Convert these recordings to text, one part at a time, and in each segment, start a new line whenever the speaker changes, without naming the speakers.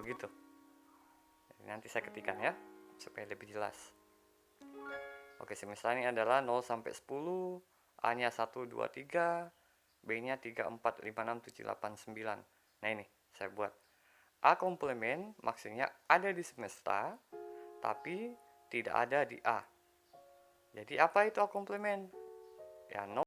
begitu. Jadi nanti saya ketikkan ya supaya lebih jelas. Oke, semisal ini adalah 0 sampai 10, A-nya 1, 2, 3, B-nya 3, 4, 5, 6, 7, 8, 9. Nah ini saya buat A komplement, maksudnya ada di semesta tapi tidak ada di A. Jadi apa itu A komplement? Ya, 0.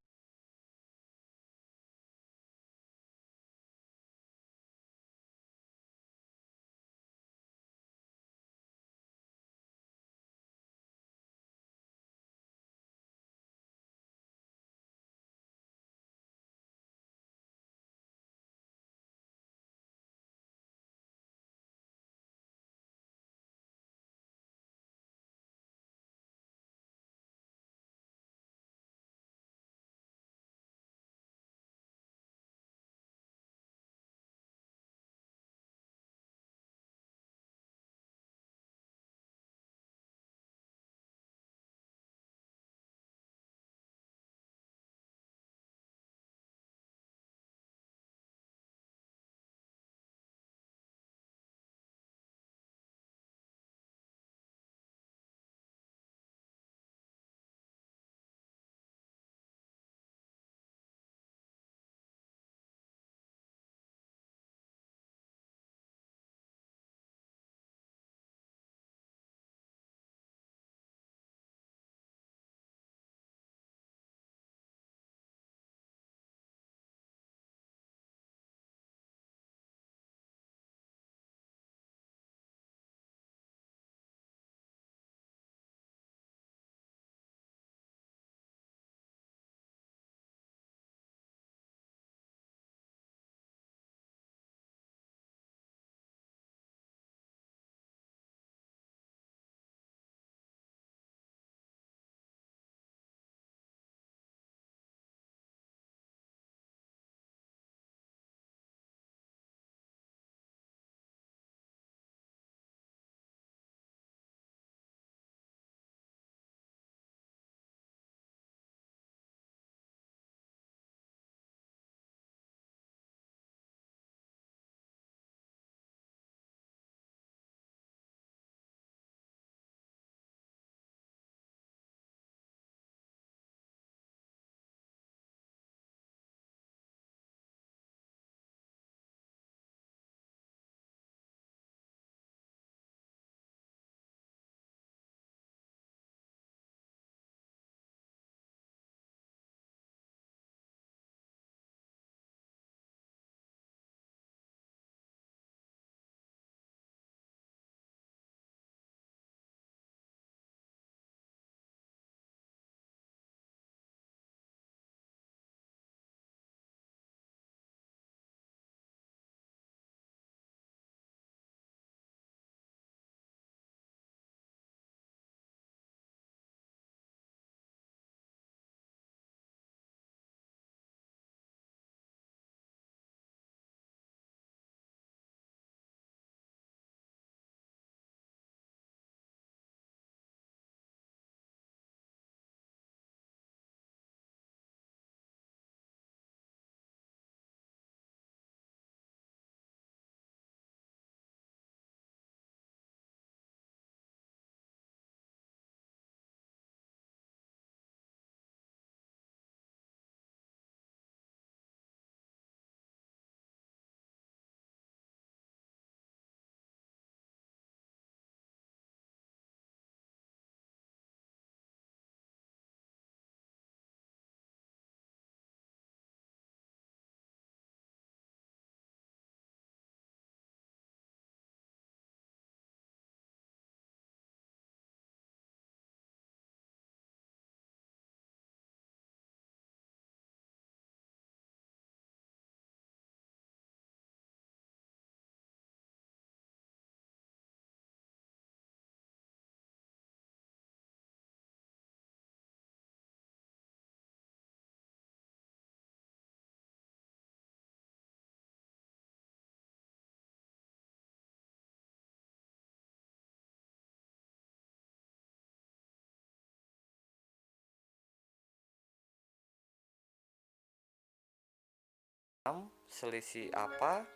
Selisih apa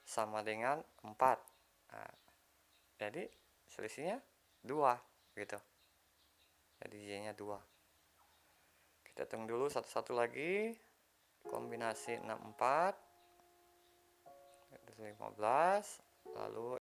sama dengan 4. Nah, jadi selisihnya 2 gitu. Jadi Y-nya 2. Kita hitung dulu satu-satu lagi. Kombinasi 64 itu 15, lalu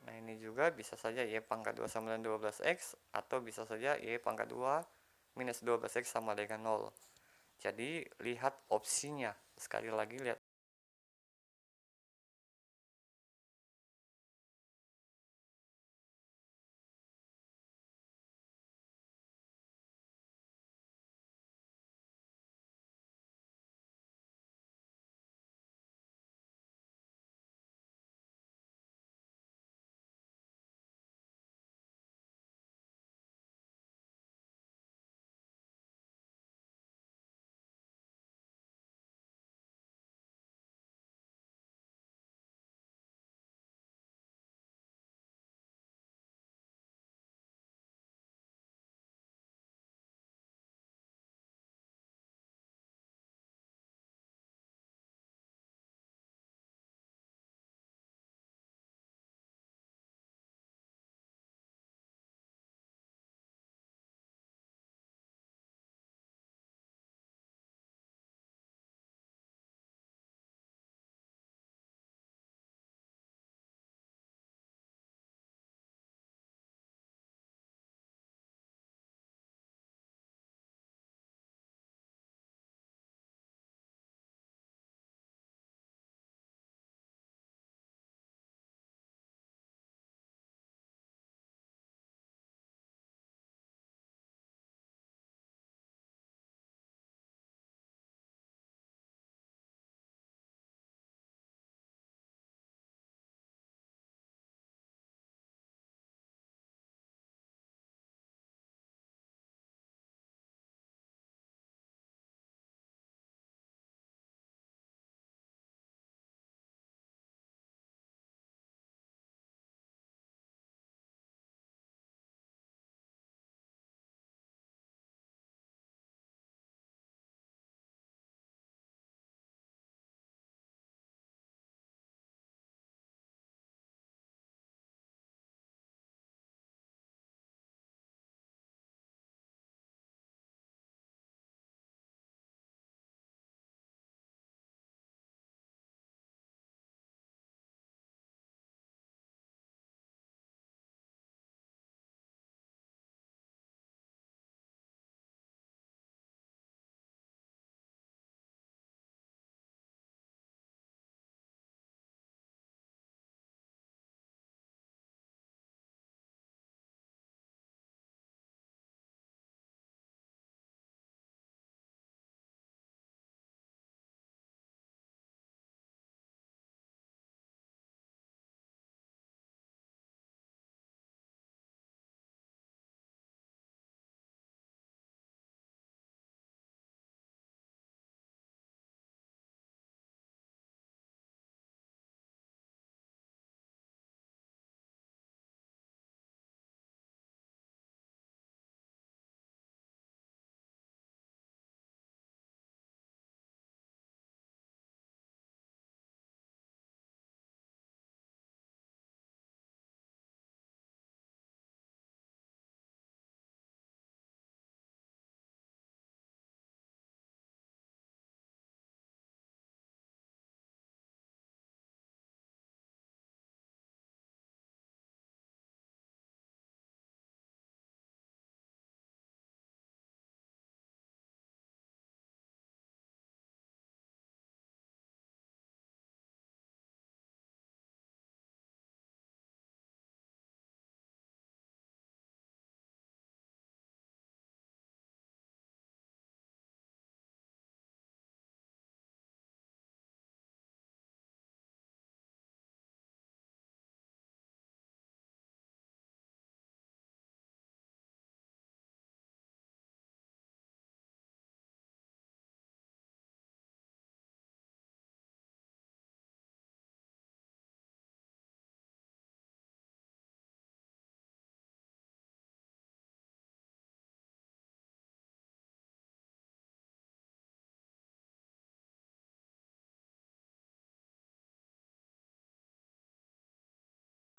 nah ini juga bisa saja Y pangkat 2 sama dengan 12X, atau bisa saja Y pangkat 2 minus 12X sama dengan 0. Jadi lihat opsinya. Sekali lagi lihat.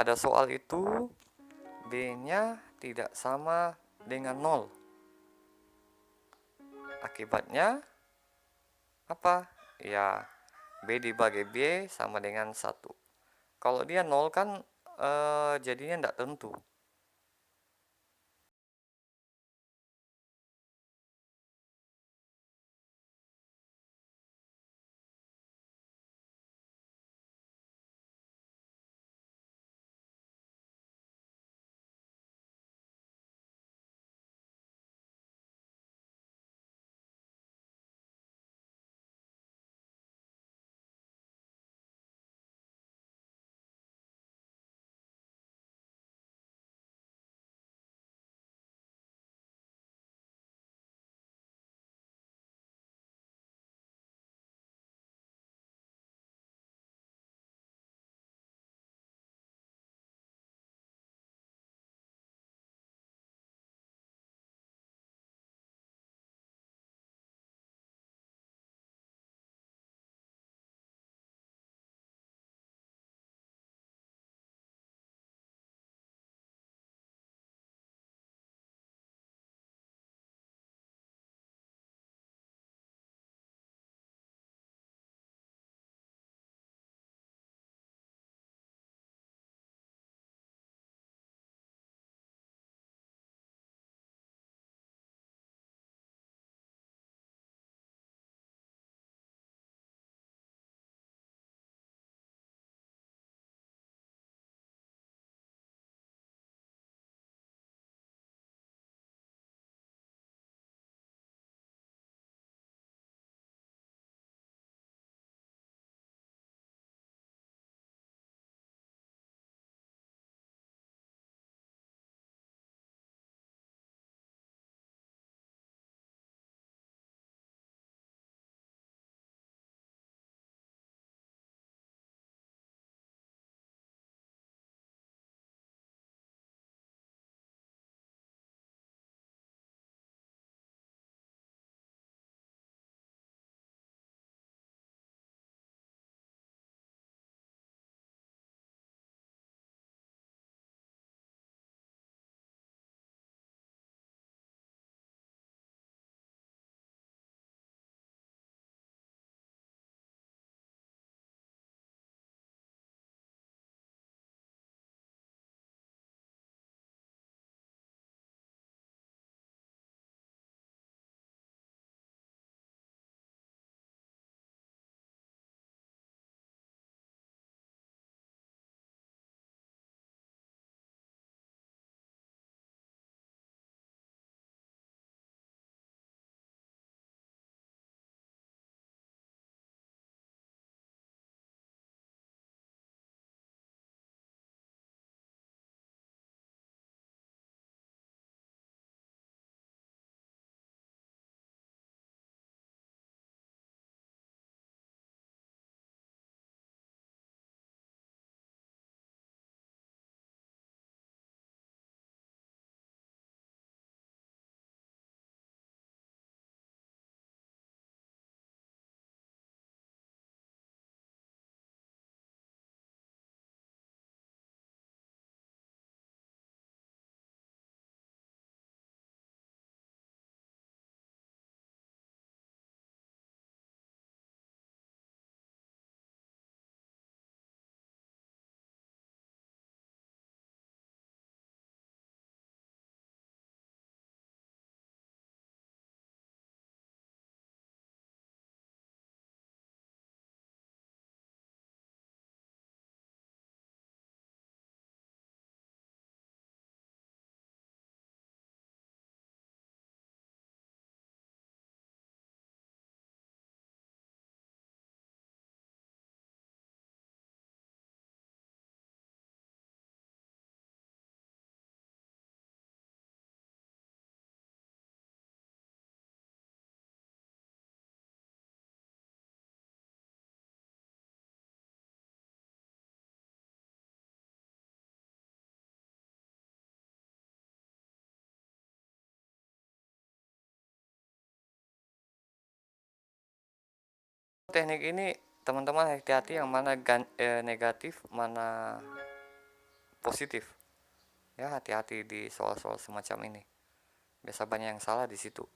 Pada soal itu B-nya tidak sama dengan 0. Akibatnya apa? Ya, B dibagi B sama dengan 1. Kalau dia 0 kan jadinya tidak tentu. Teknik ini teman-teman hati-hati yang mana negatif, mana positif. Ya, hati-hati di soal-soal semacam ini. Biasa banyak yang salah di situ.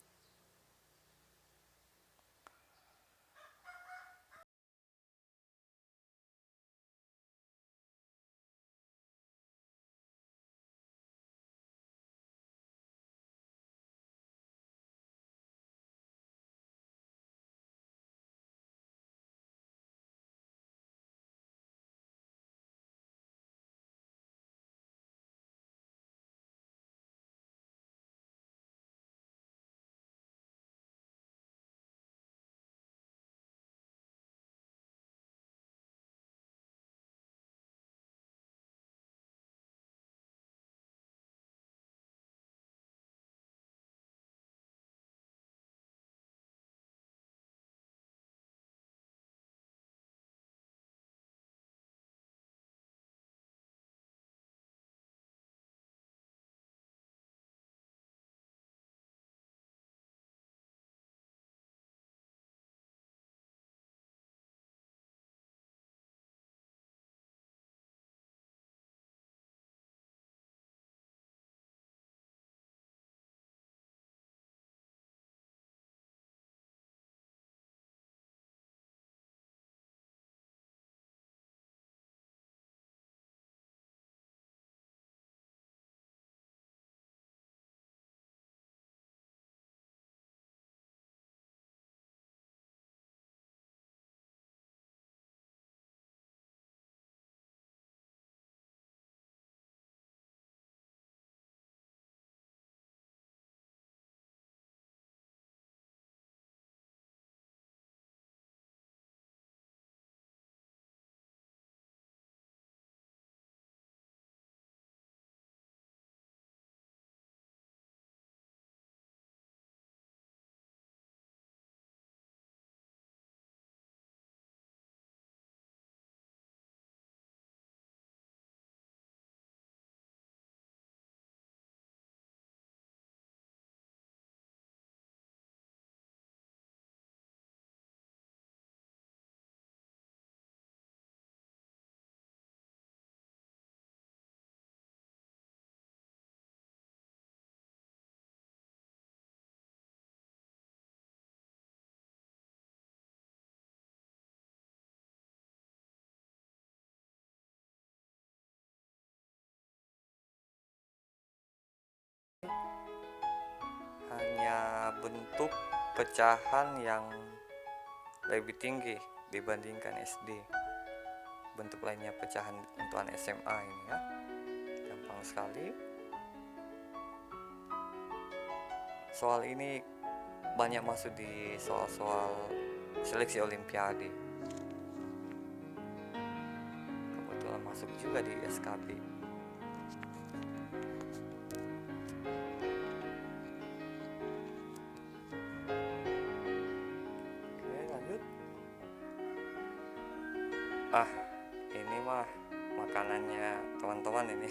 Hanya bentuk pecahan yang lebih tinggi dibandingkan SD. Bentuk lainnya pecahan untuk anak SMA ini ya. Gampang sekali. Soal ini banyak masuk di soal-soal seleksi olimpiade. Kebetulan masuk juga di SKB. Oke, lanjut. Ini mah makanannya teman-teman ini.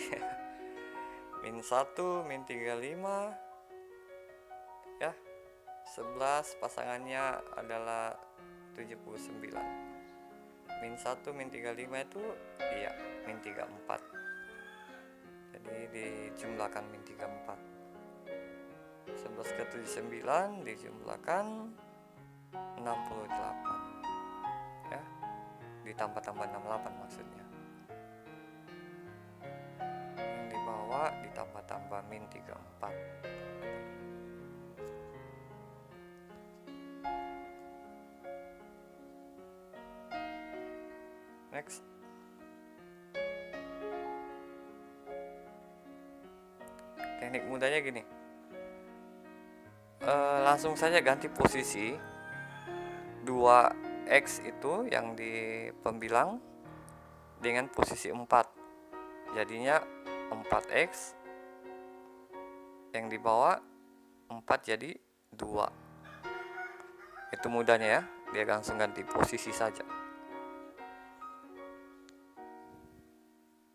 min 1, min 35 ya. 11 pasangannya adalah 79. Min 1 min 35 itu iya min 34. Jadi dijumlahkan min 34. 11 ke 79 dijumlahkan 68 ya, ditambah-tambah 68 maksudnya. Yang di bawah ditambah-tambah min 34. Next. Teknik mudahnya gini. Langsung saja ganti posisi 2x itu yang di pembilang dengan posisi 4. Jadinya 4x yang di bawah 4 jadi 2. Itu mudahnya ya. Dia langsung ganti posisi saja.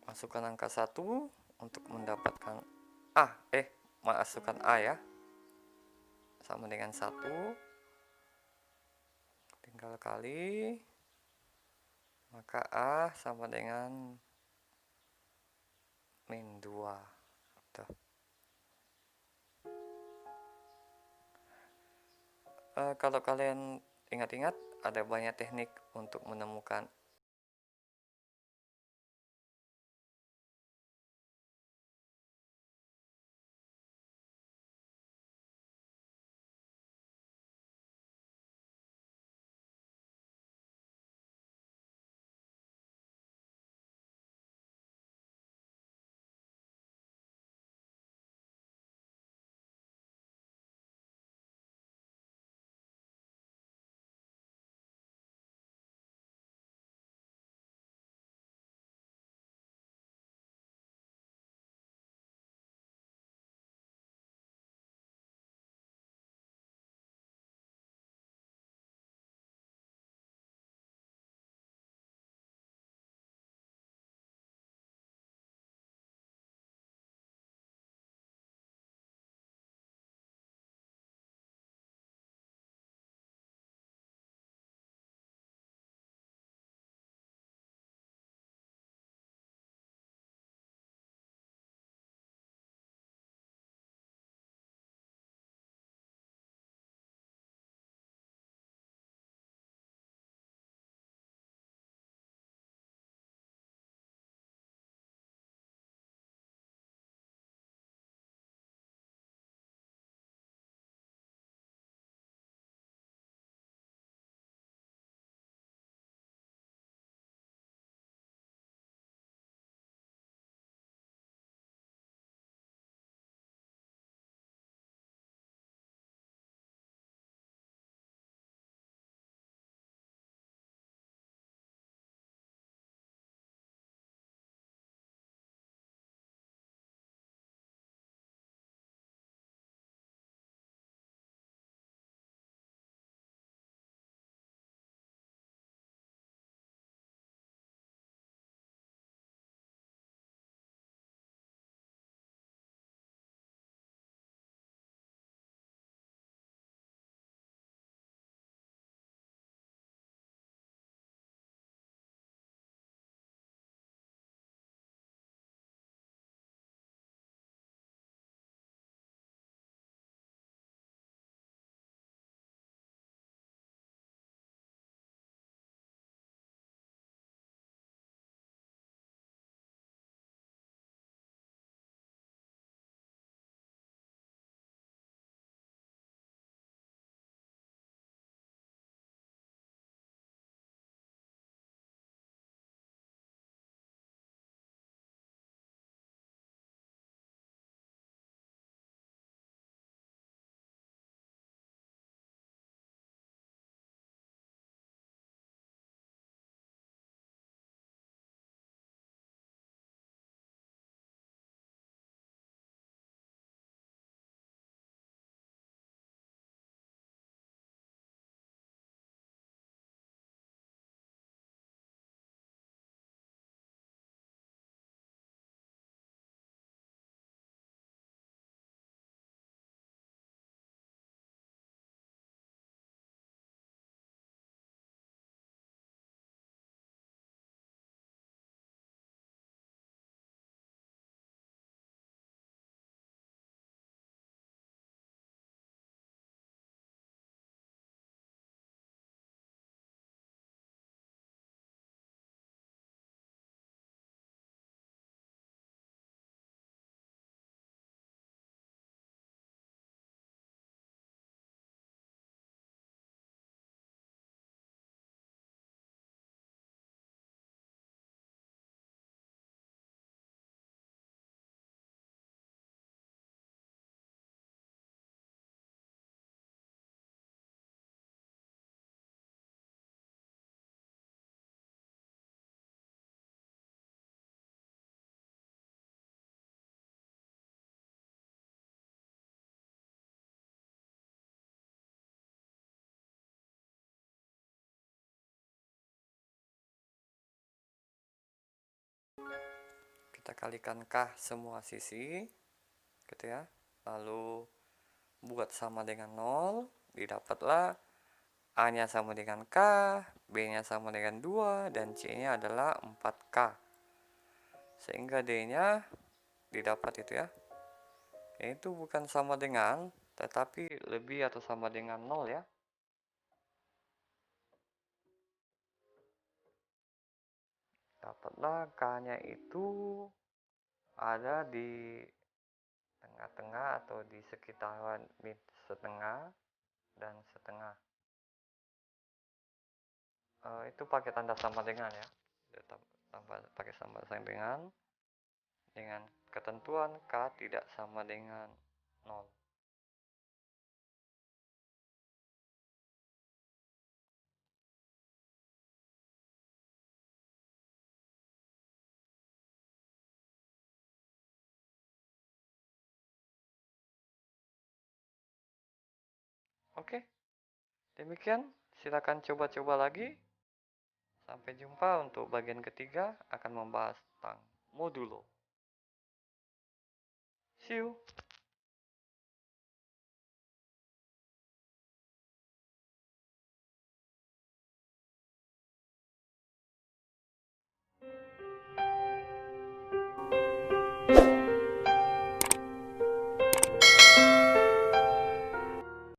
Masukkan angka 1 untuk mendapatkan masukkan A ya. Sama dengan 1. tinggal kali, maka A sama dengan min 2. Tuh. Kalau kalian ingat-ingat, ada banyak teknik untuk menemukan kita kalikan K semua sisi gitu ya, lalu buat sama dengan 0, didapatlah A-nya sama dengan K, B-nya sama dengan 2, dan C-nya adalah 4K. Sehingga D-nya didapat itu ya. Itu bukan sama dengan, tetapi lebih atau sama dengan 0 ya. Dapatlah K-nya itu ada di tengah-tengah atau di sekitaran setengah dan setengah. Itu pakai tanda sama dengan ya. Tambah pakai sama dengan ketentuan K tidak sama dengan 0. Oke, demikian. Silakan coba-coba lagi. Sampai jumpa untuk bagian ketiga akan membahas tentang modulo. See you.